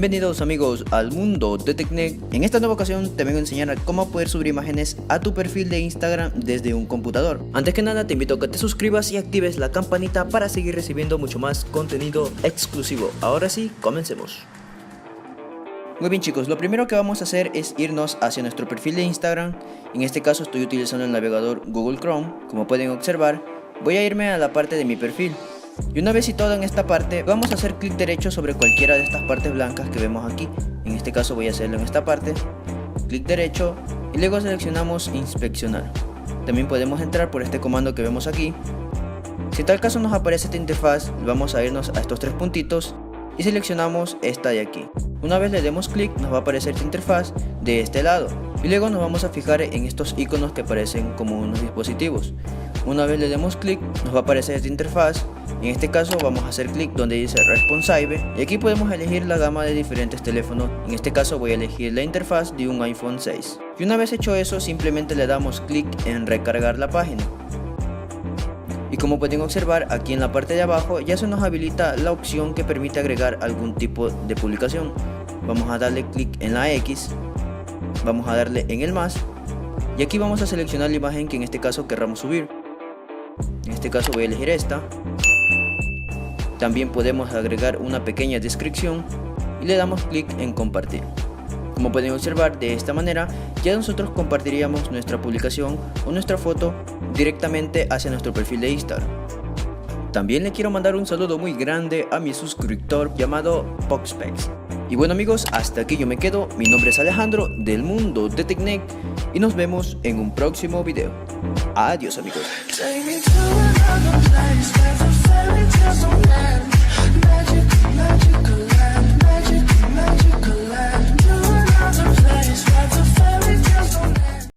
Bienvenidos amigos al mundo de Tecnec. En esta nueva ocasión te vengo a enseñar a cómo poder subir imágenes a tu perfil de Instagram desde un computador. Antes que nada te invito a que te suscribas y actives la campanita para seguir recibiendo mucho más contenido exclusivo. Ahora sí, comencemos. Muy bien chicos, lo primero que vamos a hacer es irnos hacia nuestro perfil de Instagram. En este caso estoy utilizando el navegador Google Chrome. Como pueden observar, voy a irme a la parte de mi perfil. Y una vez situado en esta parte, vamos a hacer clic derecho sobre cualquiera de estas partes blancas que vemos aquí. En este caso voy a hacerlo en esta parte, clic derecho y luego seleccionamos inspeccionar. También podemos entrar por este comando que vemos aquí. Si en tal caso nos aparece esta interfaz, vamos a irnos a estos tres puntitos y seleccionamos esta de aquí. Una vez le demos clic, nos va a aparecer esta interfaz de este lado y luego nos vamos a fijar en estos iconos que aparecen como unos dispositivos. Una vez le demos clic, nos va a aparecer esta interfaz. En este caso vamos a hacer clic donde dice Responsive y aquí podemos elegir la gama de diferentes teléfonos. En este caso voy a elegir la interfaz de un iPhone 6. Y una vez hecho eso, simplemente le damos clic en recargar la página. Y como pueden observar, aquí en la parte de abajo ya se nos habilita la opción que permite agregar algún tipo de publicación. Vamos a darle clic en la X, vamos a darle en el más y aquí vamos a seleccionar la imagen que en este caso querramos subir. En este caso voy a elegir esta. También podemos agregar una pequeña descripción y le damos clic en compartir. Como pueden observar, de esta manera ya nosotros compartiríamos nuestra publicación o nuestra foto directamente hacia nuestro perfil de Instagram. También le quiero mandar un saludo muy grande a mi suscriptor llamado Poxpex. Y bueno amigos, hasta aquí yo me quedo. Mi nombre es Alejandro del mundo de Tecnec y nos vemos en un próximo video. Adiós amigos.